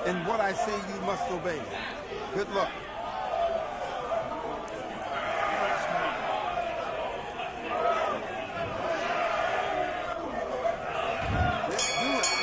and what I say you must obey. Good luck. Let's do it.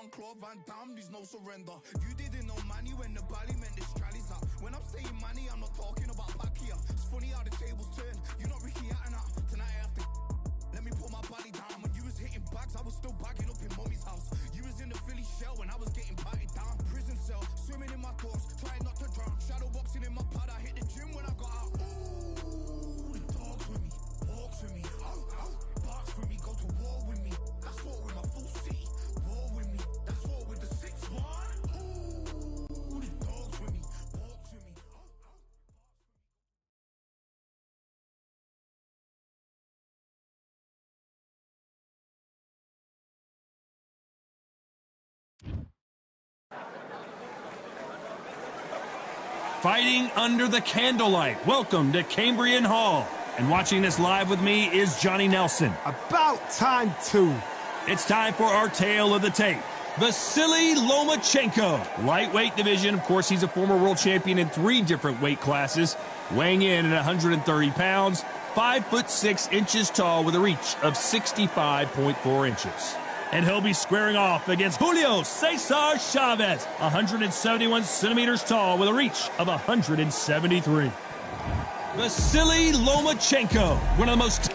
Jean-Claude Van Damme, there's no surrender. You didn't know money when the parliament is trallies up. When I'm saying money, I'm not talking about Pacquiao. It's funny how the tables turn. You're not Ricky Hatton. Tonight I have to let me put my body down. When you was hitting bags, I was still bagging up in mommy's house. You was in the Philly shell when I was getting batted down. Prison cell, swimming in my thoughts, trying not to drown. Shadow boxing in my pad, I hit the gym when I got out. Ooh, the dogs with me, walks with me, barks with me, go to war with me. That's war with my full city. War with me, that's war with the 6-1. Ooh, the dogs with me, walks with me. Fighting under the candlelight. Welcome to Cambrian Hall. And watching this live with me is Johnny Nelson. About time, too. It's time for our tale of the tape. Vasily Lomachenko. Lightweight division. Of course, he's a former world champion in 3 different weight classes. Weighing in at 130 pounds, 5'6" tall with a reach of 65.4 inches. And he'll be squaring off against Julio Cesar Chavez, 171 centimeters tall with a reach of 173. Vasily Lomachenko, one of the most...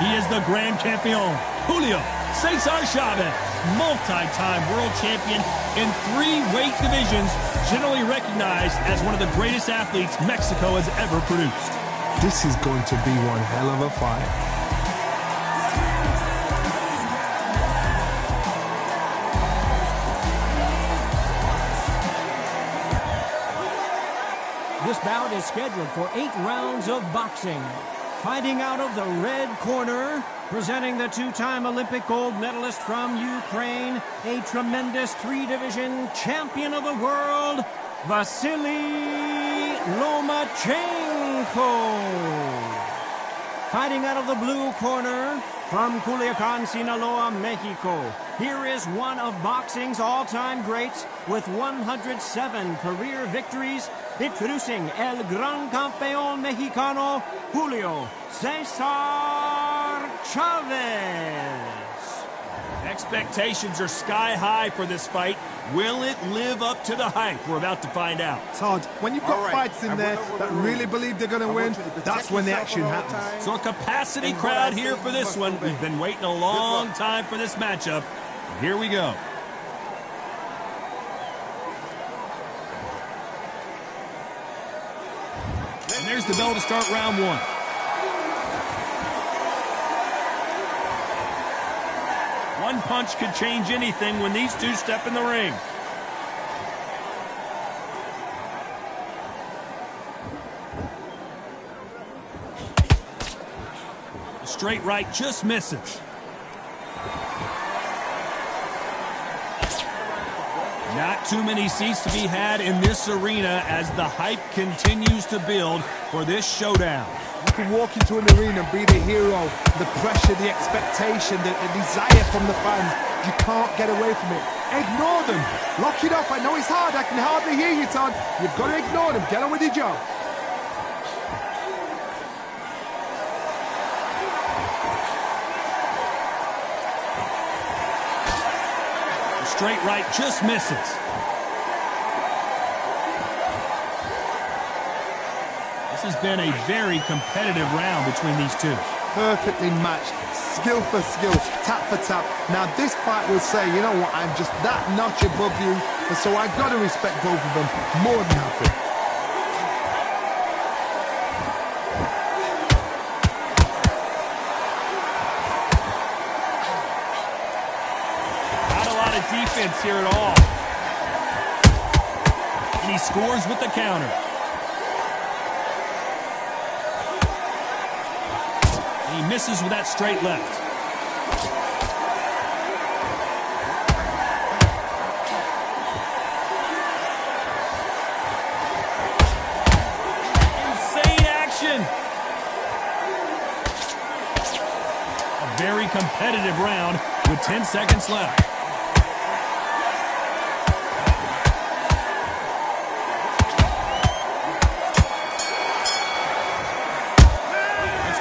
He is the Grand Campeon, Julio Cesar Chavez, multi-time world champion in 3 weight divisions, generally recognized as one of the greatest athletes Mexico has ever produced. This is going to be one hell of a fight. This bout is scheduled for 8 rounds of boxing. Fighting out of the red corner, presenting the 2-time Olympic gold medalist from Ukraine, a tremendous 3-division champion of the world, Vasily Lomachenko. Fighting out of the blue corner, from Culiacan, Sinaloa, Mexico, here is one of boxing's all-time greats with 107 career victories, introducing El Gran Campeón Mexicano, Julio Cesar Chavez. Expectations are sky high for this fight. Will it live up to the hype? We're about to find out. Todd, when you've got fights in there that really believe they're going to win, that's when the action happens. So a capacity crowd here for this one. We've been waiting a long time for this matchup. Here we go. And there's the bell to start round 1. One punch could change anything when these two step in the ring. The straight right just misses. Not too many seats to be had in this arena as the hype continues to build for this showdown. You can walk into an arena and be the hero, the pressure, the expectation, the desire from the fans. You can't get away from it. Ignore them. Lock it off. I know it's hard. I can hardly hear you, Todd. You've got to ignore them. Get on with your job. The straight right just misses. This has been a very competitive round between these two. Perfectly matched, skill for skill, tap for tap. Now this fight will say, you know what, I'm just that notch above you, and so I've got to respect both of them more than happy. Not a lot of defense here at all. And he scores with the counter. He misses with that straight left. Insane action. A very competitive round with 10 seconds left.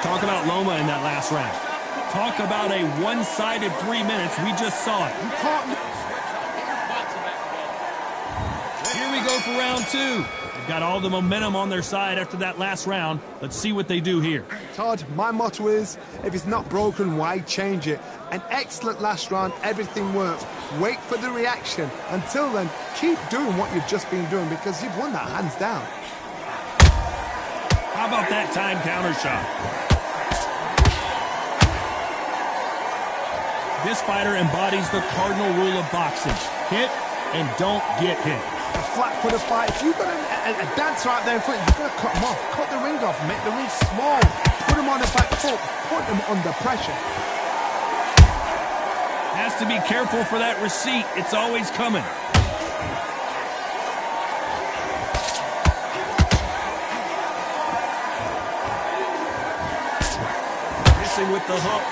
Talk about Loma in that last round. Talk about a one-sided 3 minutes. We just saw it. You can't... Here we go for round two. They've got all the momentum on their side after that last round. Let's see what they do here. Todd, my motto is, if it's not broken, why change it? An excellent last round, everything works. Wait for the reaction. Until then, keep doing what you've just been doing because you've won that hands down. How about that time counter shot? This fighter embodies the cardinal rule of boxing. Hit and don't get hit. A flat-footed fight. If you've got a dancer out there in front, you've got to cut him off. Cut the ring off. Make the ring small. Put him on the back foot. Put him under pressure. Has to be careful for that receipt. It's always coming. Missing with the hook.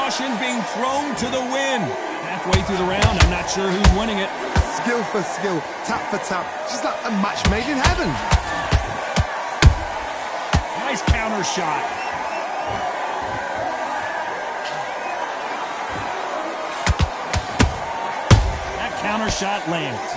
Caution being thrown to the wind. Halfway through the round, I'm not sure who's winning it. Skill for skill, tap for tap. Just like a match made in heaven. Nice counter shot. That counter shot lands.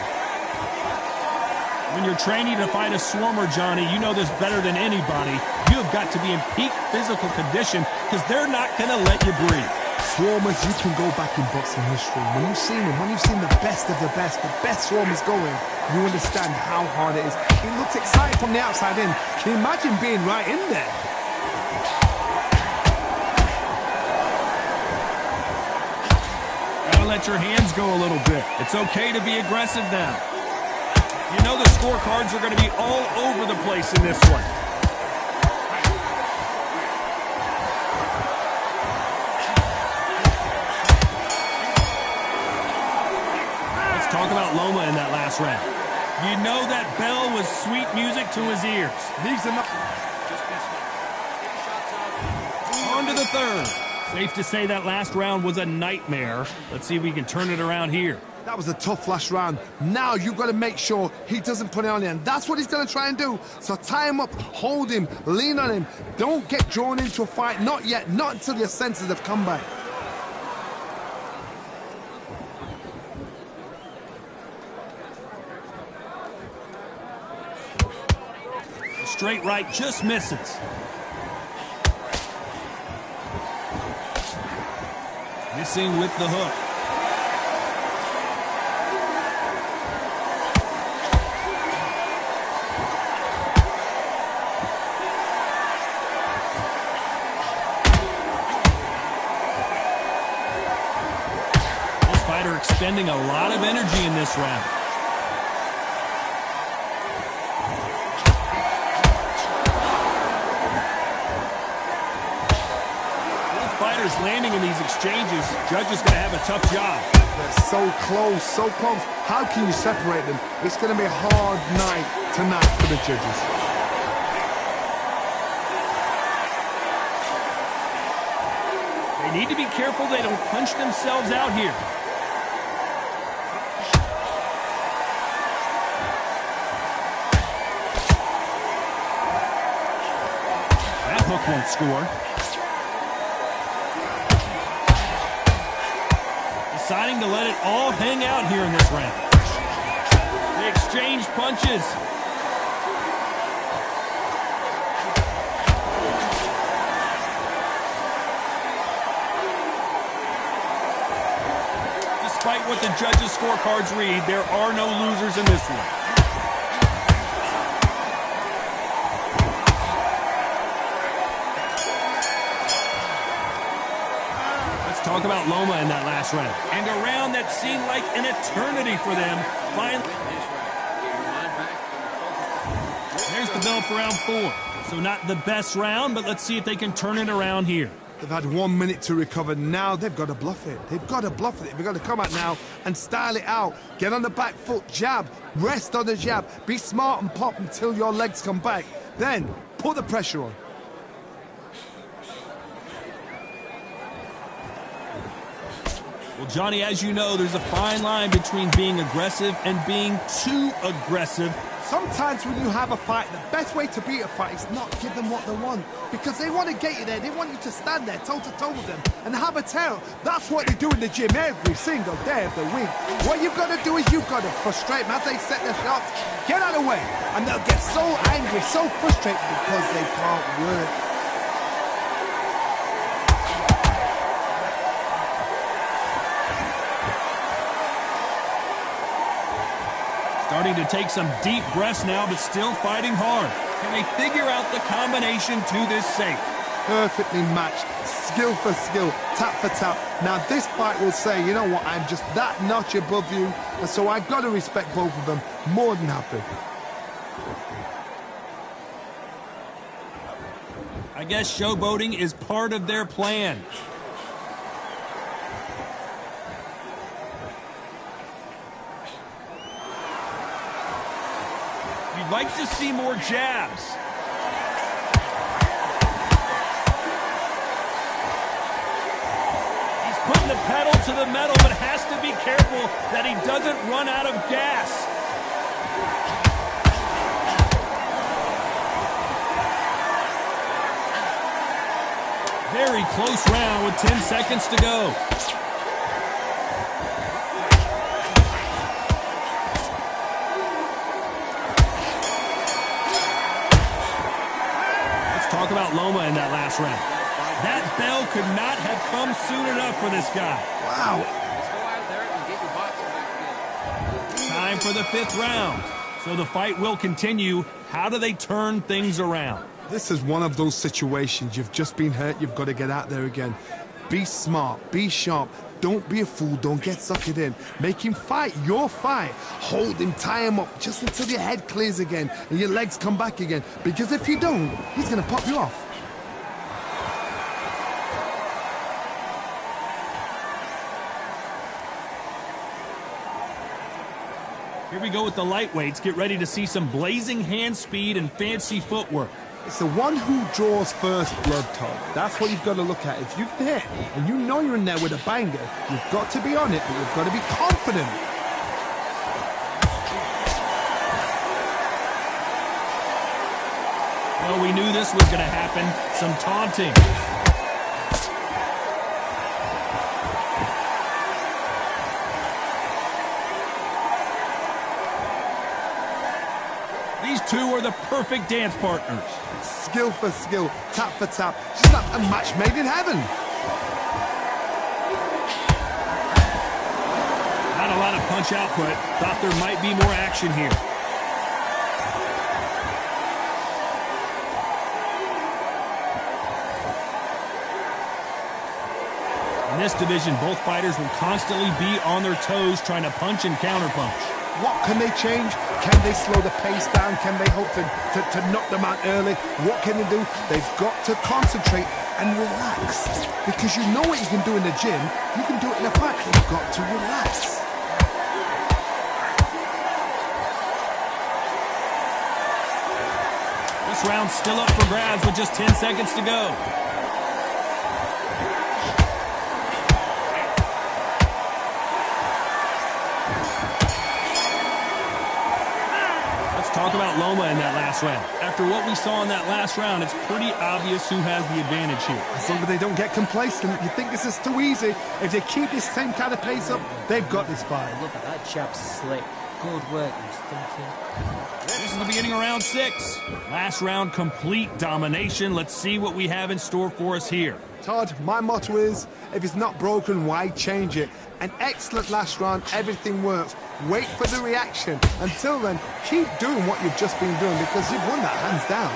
When you're training to fight a swarmer, Johnny, you know this better than anybody. You have got to be in peak physical condition because they're not going to let you breathe. Swarmers, you can go back in boxing history. When you've seen them, when you've seen the best swarmers going, you understand how hard it is. It looks exciting from the outside in. Can you imagine being right in there? Gotta let your hands go a little bit. It's okay to be aggressive now. You know the scorecards are going to be all over the place in this one. Let's talk about Loma in that last round. You know that bell was sweet music to his ears. These are not... On to the third. Safe to say that last round was a nightmare. Let's see if we can turn it around here. That was a tough last round. Now you've got to make sure he doesn't put it on you. And that's what he's going to try and do. So tie him up, hold him, lean on him. Don't get drawn into a fight. Not yet. Not until your senses have come back. Straight right just misses. Missing with the hook. This fighter expending a lot of energy in this round. Fighters landing in these exchanges, judges going to have a tough job. They're so close, so close. How can you separate them? It's going to be a hard night tonight for the judges. They need to be careful they don't punch themselves out here. That hook won't score. Deciding to let it all hang out here in this round. They exchange punches. Despite what the judges' scorecards read, there are no losers in this one. Talk about Loma in that last round. And a round that seemed like an eternity for them. Finally. There's the bell for round 4. So not the best round, but let's see if they can turn it around here. They've had 1 minute to recover. Now they've got to bluff it. They've got to bluff it. They've got to come out now and style it out. Get on the back foot, jab, rest on the jab. Be smart and pop until your legs come back. Then put the pressure on. Well, Johnny, as you know, there's a fine line between being aggressive and being too aggressive. Sometimes when you have a fight, the best way to beat a fight is not give them what they want. Because they want to get you there. They want you to stand there toe-to-toe with them and have a tell. That's what they do in the gym every single day of the week. What you've got to do is you've got to frustrate them as they set their shots. Get out of the way. And they'll get so angry, so frustrated because they can't work. Starting to take some deep breaths now, but still fighting hard. Can they figure out the combination to this safe? Perfectly matched, skill for skill, tap for tap. Now this fight will say, you know what, I'm just that notch above you, and so I've got to respect both of them. More than happy. I guess showboating is part of their plan. You'd like to see more jabs. He's putting the pedal to the metal, but has to be careful that he doesn't run out of gas. Very close round with 10 seconds to go. Talk about Loma in that last round. That bell could not have come soon enough for this guy. Wow. Time for the 5th round. So the fight will continue. How do they turn things around? This is one of those situations. You've just been hurt. You've got to get out there again. Be smart. Be sharp. Don't be a fool. Don't get suckered in. Make him fight your fight. Hold him, tie him up just until your head clears again and your legs come back again. Because if you don't, he's going to pop you off. Here we go with the lightweights. Get ready to see some blazing hand speed and fancy footwork. It's the one who draws first blood, Todd. That's what you've got to look at. If you've hit and you know you're in there with a banger, you've got to be on it, but you've got to be confident. Well, we knew this was going to happen. Some taunting. These two are the perfect dance partners. Skill for skill, tap for tap. Just like a match made in heaven. Not a lot of punch output. Thought there might be more action here. In this division, both fighters will constantly be on their toes trying to punch and counterpunch. What can they change? Can they slow the pace down? Can they hope to knock them out early? What can they do? They've got to concentrate and relax. Because you know what you can do in the gym, you can do it in a fight. You've got to relax. This round's still up for grabs with just 10 seconds to go. Talk about Loma in that last round. After what we saw in that last round, it's pretty obvious who has the advantage here. As long as they don't get complacent, you think this is too easy. If they keep this same kind of pace up, they've got this fight. Look at that chap slick. Good work, he's thinking. This is the beginning of round 6. Last round, complete domination. Let's see what we have in store for us here. Todd, my motto is, if it's not broken, why change it? An excellent last round, everything works. Wait for the reaction. Until then, keep doing what you've just been doing because you've won that hands down.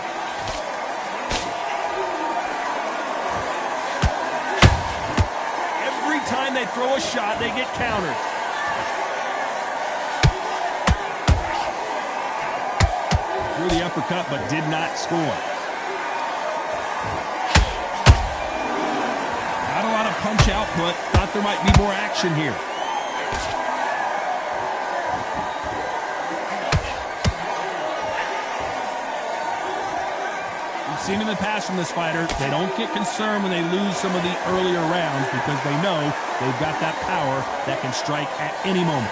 Every time they throw a shot, they get countered. Threw the uppercut, but did not score. Not a lot of punch output. Thought there might be more action here. We've seen in the past from this fighter, they don't get concerned when they lose some of the earlier rounds because they know they've got that power that can strike at any moment.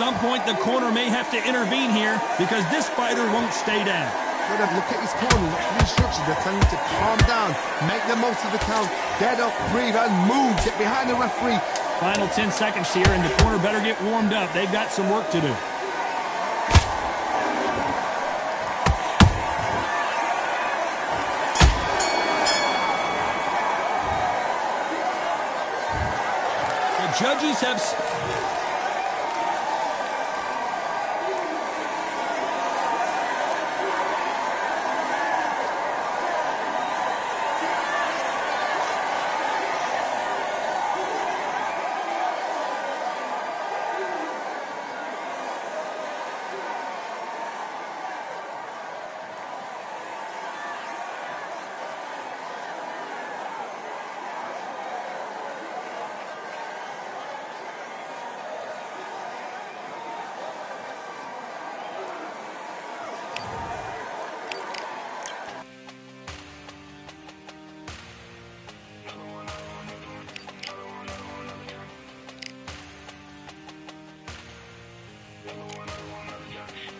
some point, the corner may have to intervene here because this fighter won't stay down. Look at his corner, look at the instructions. They're telling him to calm down, make the most of the count, get up, breathe, and move. Get behind the referee. Final 10 seconds here, and the corner better get warmed up. They've got some work to do. The judges have...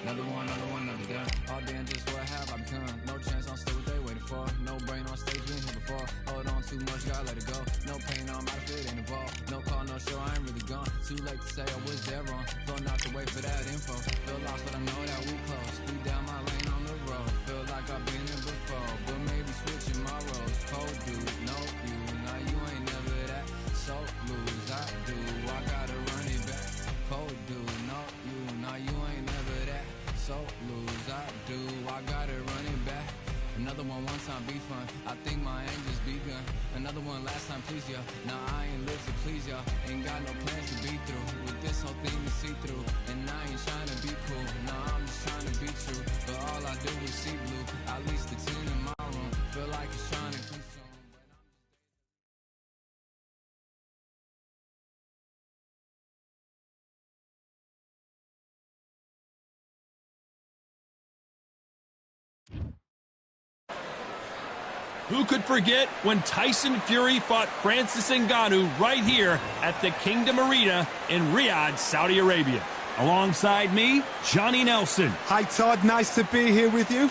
Another gun. All damn, just what have I become? No chance, I'm still what they waiting for. No brain on stage, been here before. Hold on too much, gotta let it go. No pain, I'm out of it, ain't involved. No call, no show, I ain't really gone. Too late to say I was there wrong. Feel not to wait for that info. Feel lost, but I know that we close. We down my lane on the road. Feel like I've been here before, but maybe switching my roles. Cold dude, no you. Now you ain't never that. So lose, I do. I gotta run it back. Cold dude, no you. Now you ain't never that. So lose, I do. I gotta run it back. Another one time be fun. I think my aim just begun. Another one last time please ya. Now I ain't live to please ya. Ain't got no plans to be through. With this whole thing to see through. And I ain't trying to be cool. Nah, I'm just trying to be true. But all I do is see blue. At least the 10 in my room. Feel like it's trying to consume. Who could forget when Tyson Fury fought Francis Ngannou right here at the Kingdom Arena in Riyadh, Saudi Arabia? Alongside me, Johnny Nelson. Hi, Todd. Nice to be here with you.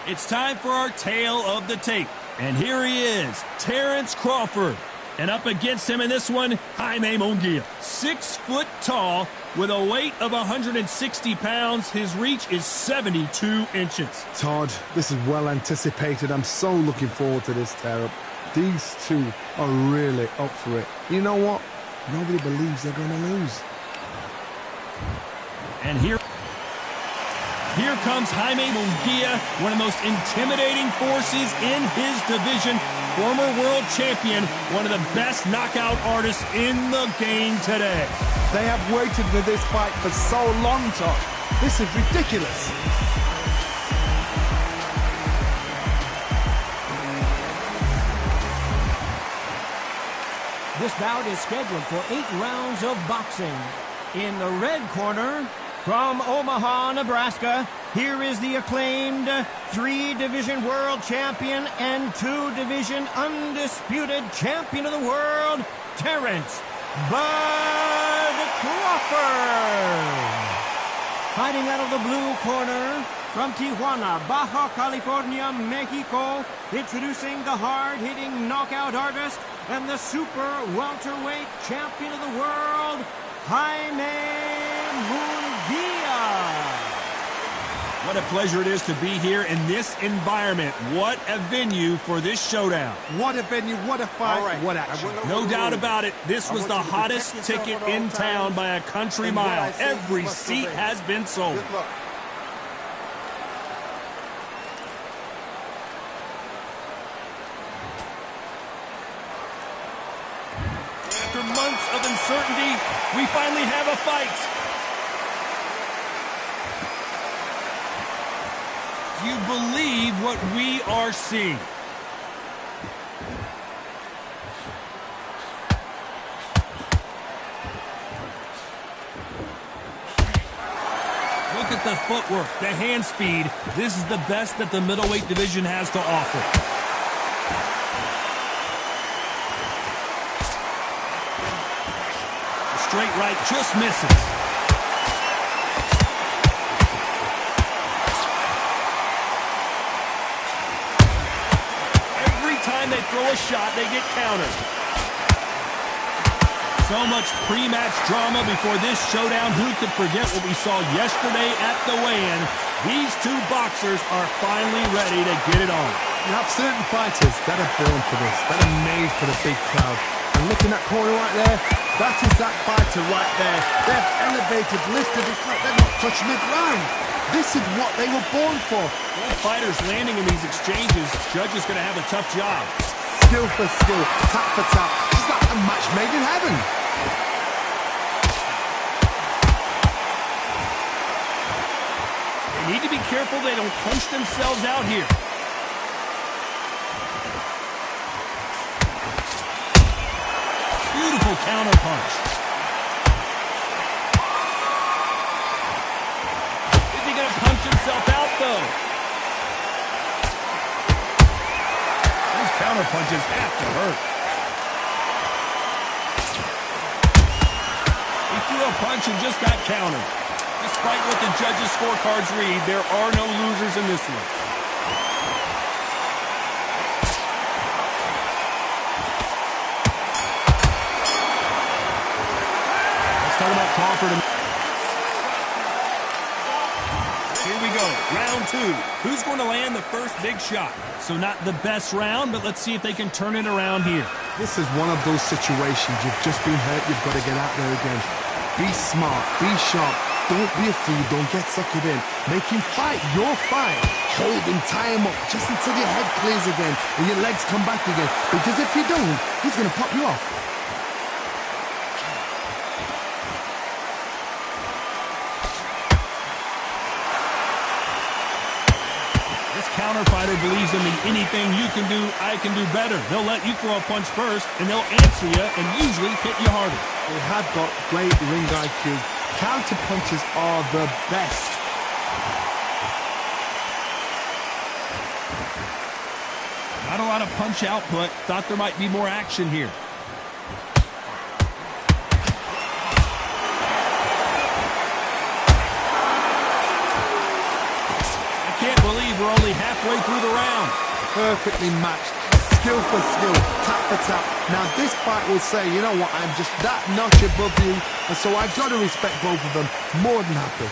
It's time for our tale of the tape. And here he is, Terrence Crawford. And up against him in this one, Jaime Munguia. 6 foot tall with a weight of 160 pounds. His reach is 72 inches. Todd, this is well anticipated. I'm so looking forward to this tear-up. These two are really up for it. You know what? Nobody believes they're going to lose. And here comes Jaime Munguia, one of the most intimidating forces in his division. Former world champion, one of the best knockout artists in the game today. They have waited for this fight for so long, Todd. This is ridiculous. This bout is scheduled for 8 rounds of boxing. In the red corner, from Omaha, Nebraska, here is the acclaimed 3-division world champion and 2-division undisputed champion of the world, Terrence "Bud" Crawford. Fighting out of the blue corner, from Tijuana, Baja California, Mexico, introducing the hard-hitting knockout artist and the super welterweight champion of the world, Jaime Munguia. What a pleasure it is to be here in this environment. What a venue for this showdown. What a venue, what a fight, what action. No doubt about it, this was the hottest ticket in town by a country mile. Every seat has been sold. After months of uncertainty, we finally have a fight. Do you believe what we are seeing? Look at the footwork, the hand speed. This is the best that the middleweight division has to offer. The straight right just misses. time they throw a shot, they get countered. So much pre-match drama before this showdown. Who could forget what we saw yesterday at the weigh-in? These two boxers are finally ready to get it on. You have certain fighters that are born for this, that are made for the big crowd. And looking at that corner right there, that is that fighter right there. They've elevated, lifted, it's like they're not touching the ground. This is what they were born for. Well, fighters landing in these exchanges, judges going to have a tough job. Skill for skill, tap for tap. It's like a match made in heaven. They need to be careful they don't punch themselves out here. Beautiful counter punch. Is he going to punch himself out, though? These counter punches have to hurt. He threw a punch and just got countered. Despite what the judges' scorecards read, there are no losers in this one. Let's talk about Crawford. Here we go, round two. Who's going to land the first big shot? So not the best round, but let's see if they can turn it around here. This is one of those situations. You've just been hurt, you've got to get out there again. Be smart, be sharp. Don't be a fool, don't get suckered in. Make him fight your fight. Hold him, tie him up, just until your head clears again and your legs come back again. Because if you don't, he's going to pop you off. This counter fighter believes in the anything you can do, I can do better. They'll let you throw a punch first, and they'll answer you and usually hit you harder. They have got great ring IQ. Counter punches are the best. Not a lot of punch output. Thought there might be more action here. I can't believe we're only halfway through the round. Perfectly matched. Skill for skill, tap for tap. Now this fight will say, you know what, I'm just that notch above you, and so I've got to respect both of them. More than happy.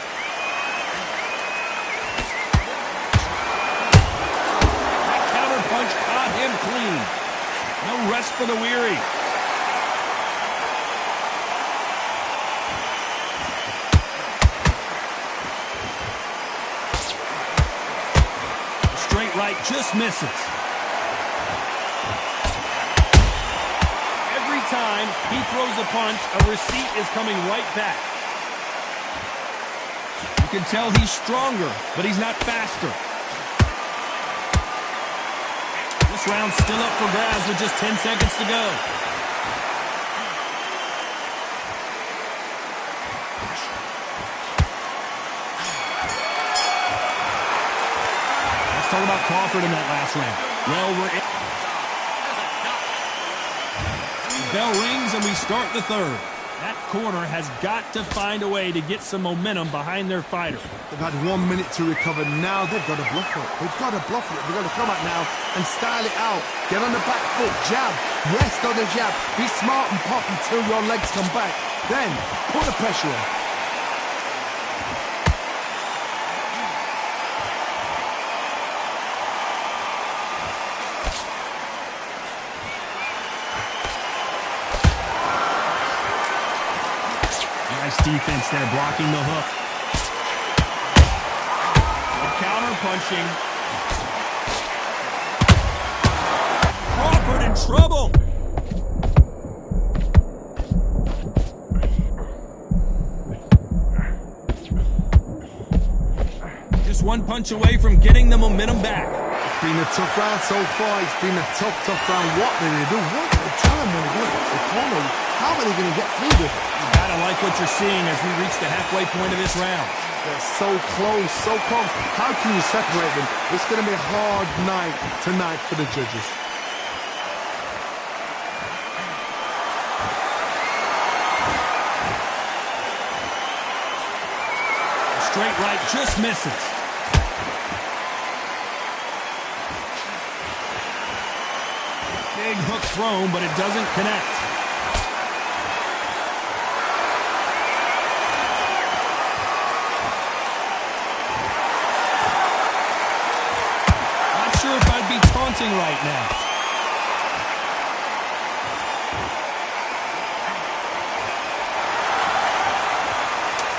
That counter punch caught him clean. No rest for the weary. Straight right just misses. Time he throws a punch, a receipt is coming right back. You can tell he's stronger, but he's not faster. This round's still up for grabs with just 10 seconds to go. Let's talk about Crawford in that last round. Well, we're in. Bell rings and we start the third. That corner has got to find a way to get some momentum behind their fighter. They've had 1 minute to recover. Now they've got to bluff it. They've got to bluff it. They've got to come out now and style it out. Get on the back foot, jab, rest on the jab. Be smart and pop until your legs come back. Then put the pressure on. Nice defense there, blocking the hook. Counter punching. Crawford in trouble. Just one punch away from getting the momentum back. It's been a tough round so far. It's been a tough round. What do they do? What do they tell them when they go to the corner? How are they going to get through this? You gotta like what you're seeing as we reach the halfway point of this round. They're so close, so close. How can you separate them? It's going to be a hard night tonight for the judges. Straight right just misses. Big hook thrown, but it doesn't connect. Not sure if I'd be taunting right now.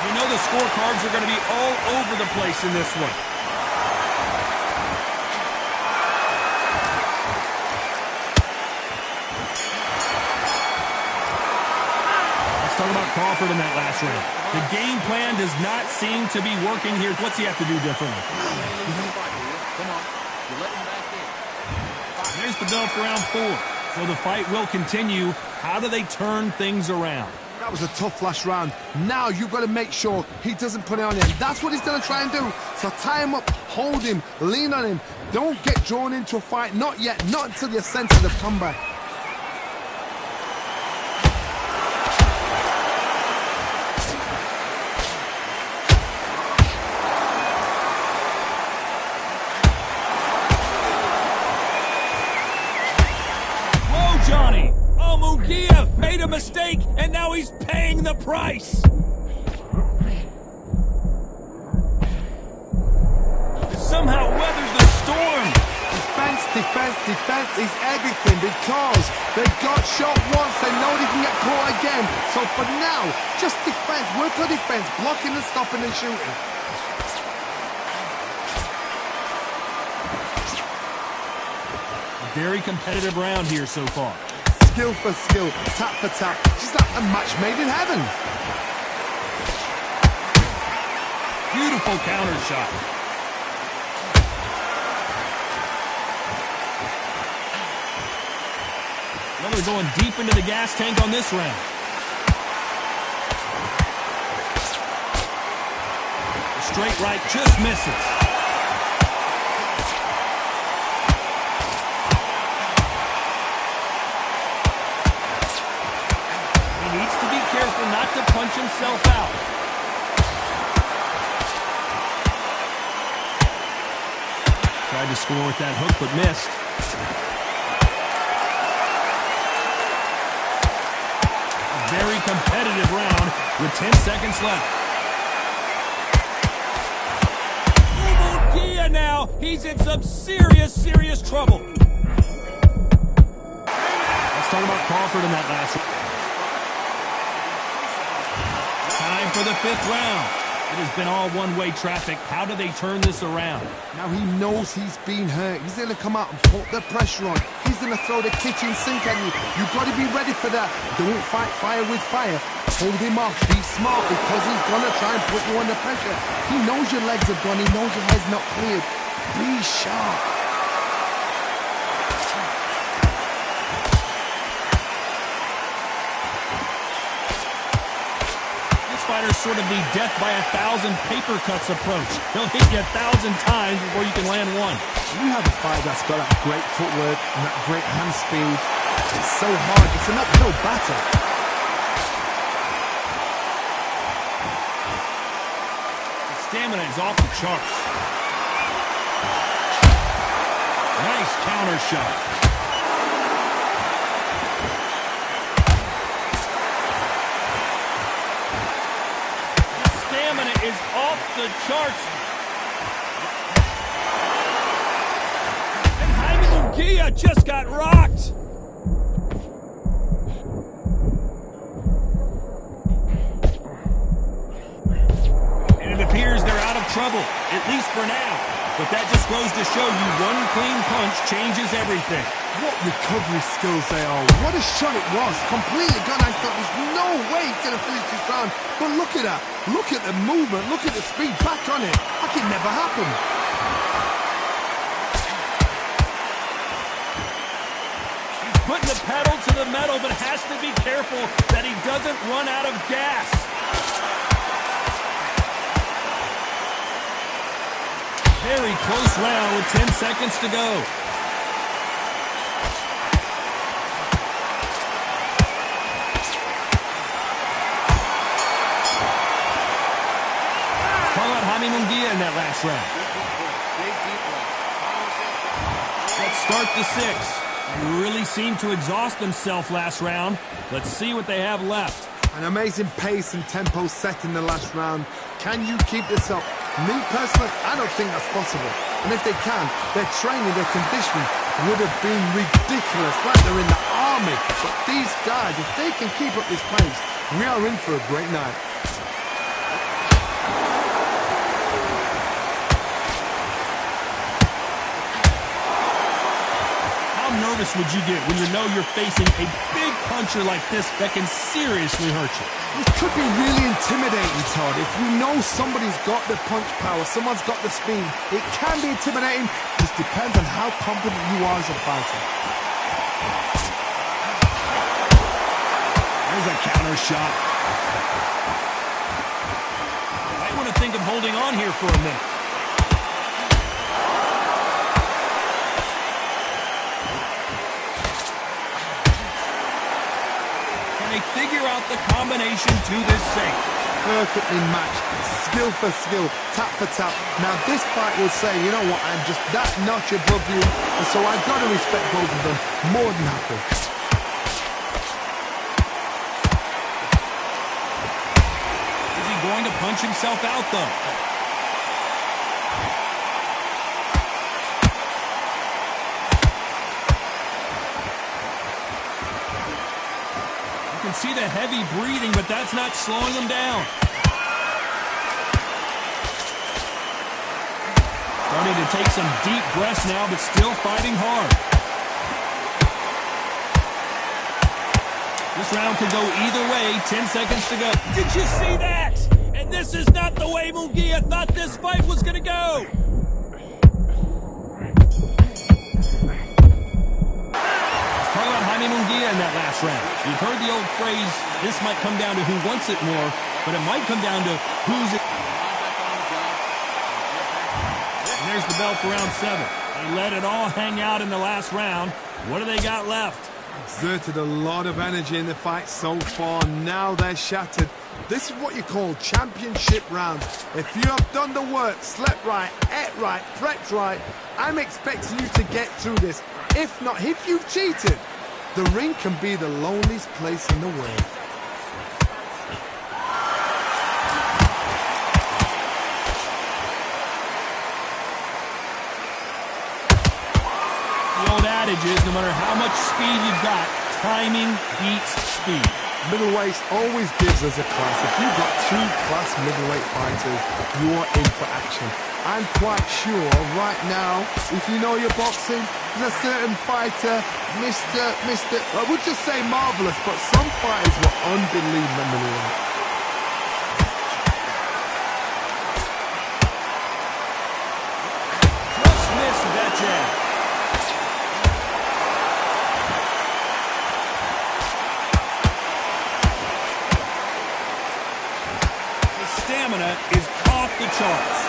You know the scorecards are going to be all over the place in this one. Let's talk about Crawford in that last round. The game plan does not seem to be working here. What's he have to do differently? Come on. You let him back in. There's the bell for round 4. So the fight will continue. How do they turn things around? That was a tough last round. Now you've got to make sure he doesn't put it on him. That's what he's going to try and do. So tie him up, hold him, lean on him. Don't get drawn into a fight. Not yet. Not until you're sensitive of comeback. Johnny, Munguia made a mistake, and now he's paying the price. Somehow weathers the storm. Defense, defense, defense is everything because they got shot once. They know they can get caught again. So for now, just defense. Work on defense, blocking and stopping and shooting. Very competitive round here so far. Skill for skill, tap for tap. Just like a match made in heaven. Beautiful counter shot. Well, they're going deep into the gas tank on this round. The straight right just misses. Careful not to punch himself out. Tried to score with that hook, but missed. A very competitive round with 10 seconds left. Munguia now, he's in some serious trouble. Let's talk about Crawford in that last round. Time for the 5th round. It has been all one-way traffic. How do they turn this around? Now he knows he's been hurt. He's going to come out and put the pressure on. He's going to throw the kitchen sink at you. You've got to be ready for that. Don't fight fire with fire. Hold him off. Be smart because he's going to try and put you under pressure. He knows your legs are gone. He knows your head's not cleared. Be sharp. Fighters sort of the death by 1,000 paper cuts approach. He'll hit you 1,000 times before you can land one. You have a fight that's got that great footwork and that great hand speed. It's so hard. It's an uphill battle. The stamina is off the charts. Nice counter shot. Is off the charts. And Jaime Munguia just got rocked. And it appears they're out of trouble, at least for now. But that just goes to show you one clean punch changes everything. What recovery skills they are. What a shot it was. Completely gone. I thought there's no way he's going to finish this round. But look at that. Look at the movement. Look at the speed back on it. Like it never happened. He's putting the pedal to the metal, but has to be careful that he doesn't run out of gas. Very close round with 10 seconds to go. Jaime Munguia in that last round. Let's start the 6th. They really seemed to exhaust themselves last round. Let's see what they have left. An amazing pace and tempo set in the last round. Can you keep this up? Me personally, I don't think that's possible. And if they can, their training, their conditioning would have been ridiculous, like they're in the army. But these guys, if they can keep up this pace, we are in for a great night. How nervous would you get when you know you're facing a big puncher like this that can seriously hurt you? It could be really intimidating, Todd. If you know somebody's got the punch power, someone's got the speed, it can be intimidating. Just depends on how confident you are as a fighter. There's a counter shot. I want to think of holding on here for a minute. They figure out the combination to this sink. Perfectly matched, skill for skill, tap for tap. Now this fight will say, you know what, I'm just that notch above you, and so I've got to respect both of them more than happy. Is he going to punch himself out though? See the heavy breathing, but that's not slowing him down. Starting to take some deep breaths now, but still fighting hard. This round could go either way. 10 seconds to go. Did you see that? And this is not the way Munguia thought this fight was going to go. Munguia in that last round. You've heard the old phrase, this might come down to who wants it more, but it might come down to who's it. And there's the bell for round 7. They let it all hang out in the last round. What do they got left? Exerted a lot of energy in the fight so far. Now they're shattered. This is what you call championship rounds. If you have done the work, slept right, ate right, prepped right, I'm expecting you to get through this. If not, if you've cheated, the ring can be the loneliest place in the world. The old adage is, no matter how much speed you've got, timing beats speed. Middleweight always gives us a class. If you've got 2-class middleweight fighters, you are in for action. I'm quite sure right now, if you know your boxing, there's a certain fighter, Mr. I would just say marvelous, but some fighters were unbelievable. Just missed that jab. The stamina is off the charts.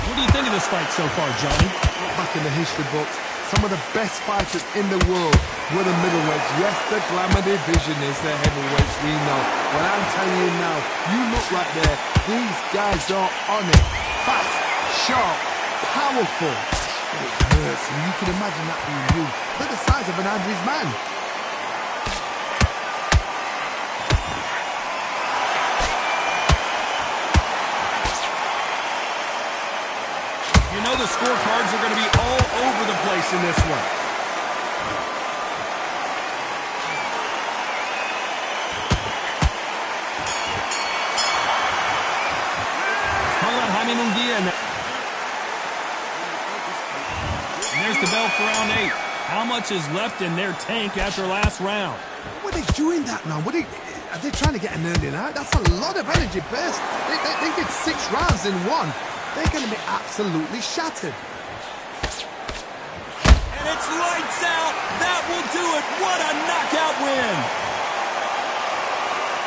What do you think of this fight so far, Johnny? Back in the history books, some of the best fighters in the world were the middleweights. Yes, the glamour division is the heavyweights, we know. But I'm telling you now, you look right there, these guys are on it. Fast, sharp, powerful. It hurts, and you can imagine that being you. They're the size of an average man. You know the scorecards are going to be all over the place in this one. Talking about Jaime Munguia. And there's the bell for round 8. How much is left in their tank after last round? What are they doing that now? Are they trying to get an early night? That's a lot of energy burst. They did 6 rounds in one. They're going to be absolutely shattered. And it's lights out. That will do it. What a knockout win.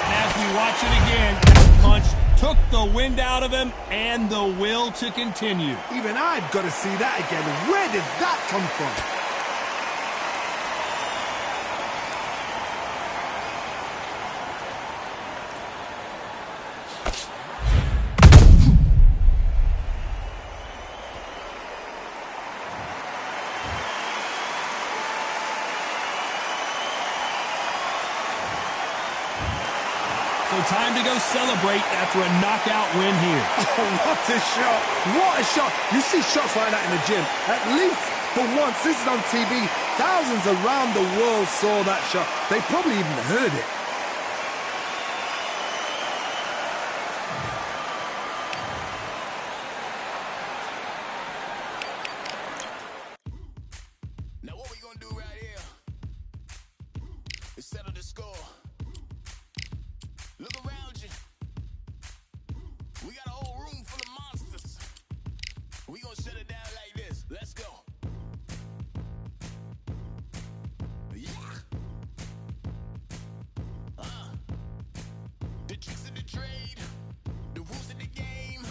And as we watch it again, that punch took the wind out of him and the will to continue. Even I've got to see that again. Where did that come from? time to go celebrate after a knockout win here. Oh, what a shot! What a shot! You see shots like that in the gym. At least for once, this is on TV. Thousands around the world saw that shot. They probably even heard it. Now what we gonna do right here is settle the score. Look around you. We got a whole room full of monsters. We gonna shut it down like this. Let's go. Yeah. The tricks of the trade, the rules of the game.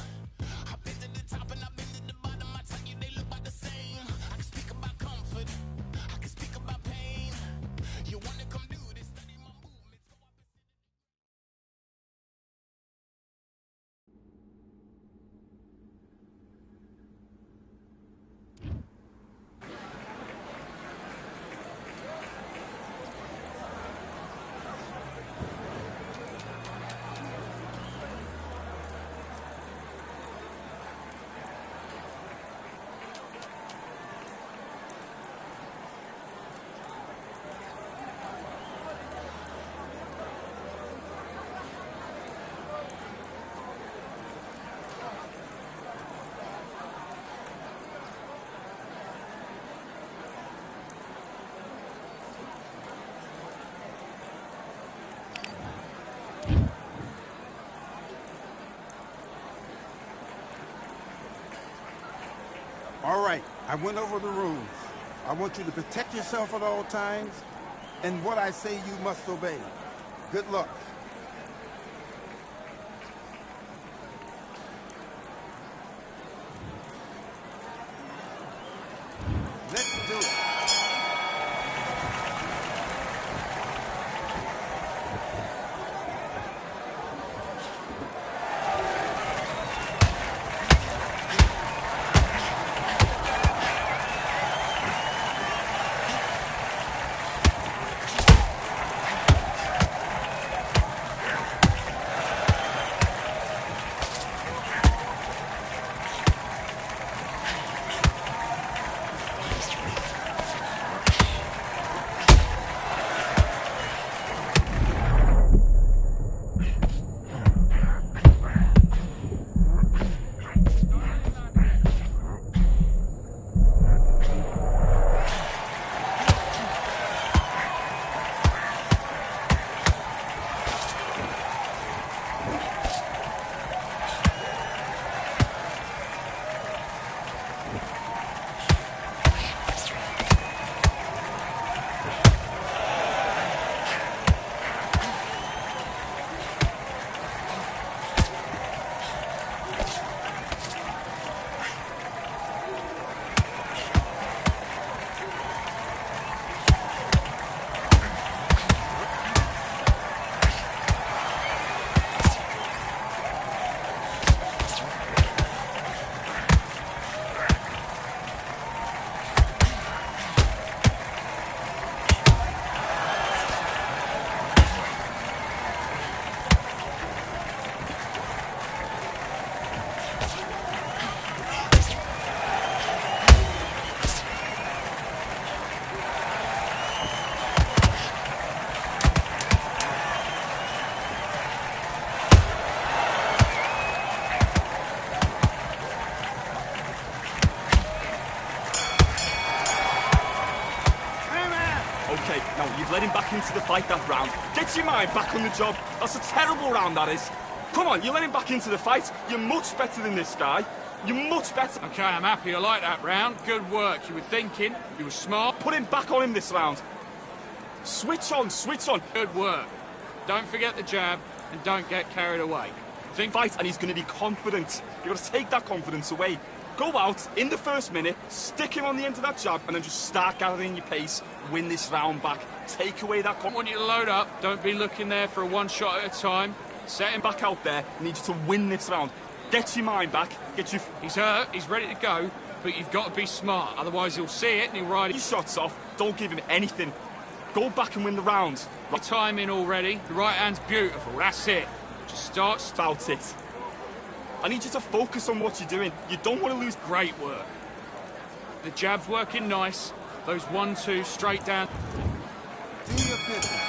I've been to the top and I've been to the bottom. I tell you they look about the same. I can speak about comfort. I can speak about pain. You wanna come do this? Study my movements. Go up and All right, I went over the rules. I want you to protect yourself at all times, and what I say you must obey. Good luck. Let's do it. Okay, now you've let him back into the fight that round. Get your mind back on the job. That's a terrible round, that is. Come on, you let him back into the fight. You're much better than this guy. You're much better. Okay, I'm happy. I like that round. Good work. You were thinking. You were smart. Put him back on him this round. Switch on, switch on. Good work. Don't forget the jab and don't get carried away. Think fight, and he's going to be confident. You've got to take that confidence away. Go out in the first minute, stick him on the end of that jab, and then just start gathering your pace. Win this round back. Take away that confidence. I want you to load up. Don't be looking there for a one shot at a time. Set him back out there. I need you to win this round. Get your mind back. Get your... He's hurt. He's ready to go. But you've got to be smart. Otherwise, he'll see it and he'll ride it. Your shots off. Don't give him anything. Go back and win the round. Right timing already. The right hand's beautiful. That's it. Just start About it. I need you to focus on what you're doing. You don't want to lose. great work. The jab's working nice. Those 1-2 straight down. Do your business.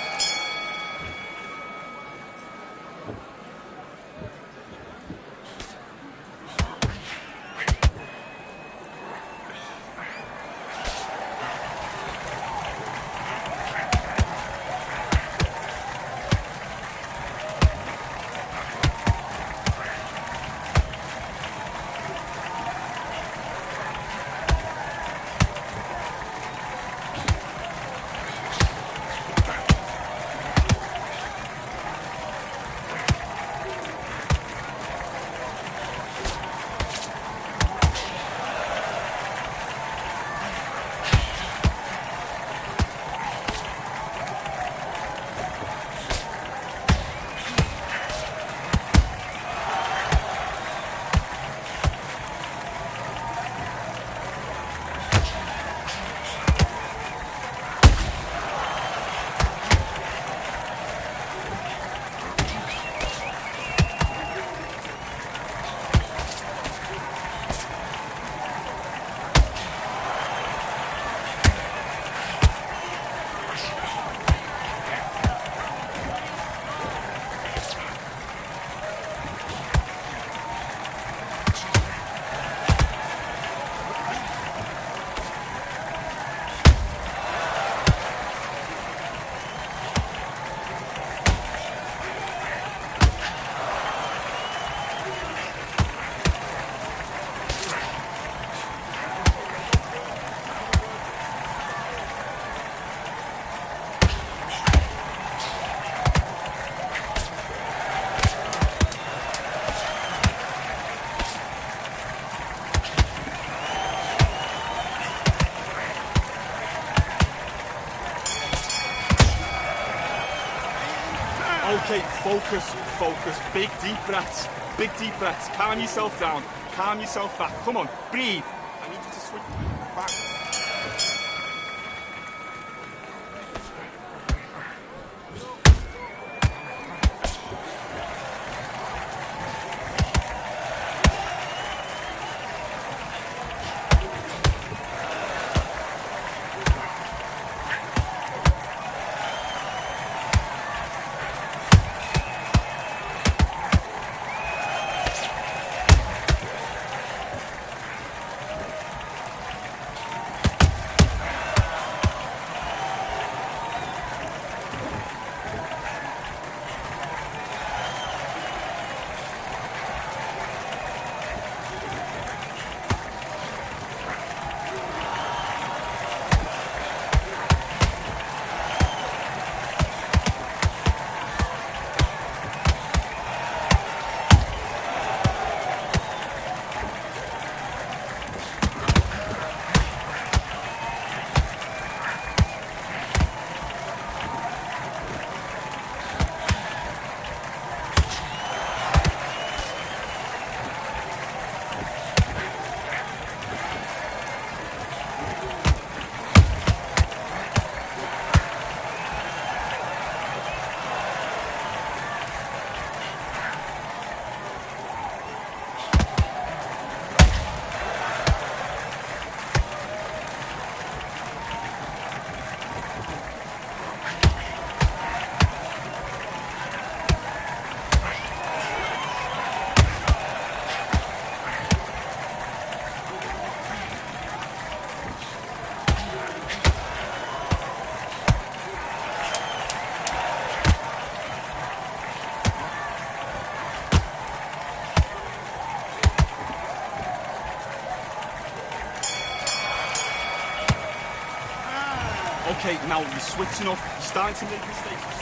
Okay, focus. Big deep breaths. Calm yourself down. Calm yourself back. Come on, breathe. I need you to switch back. Okay, now you're switching off. You're starting to make mistakes.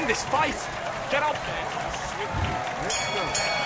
this fight. Get out there. Let's go.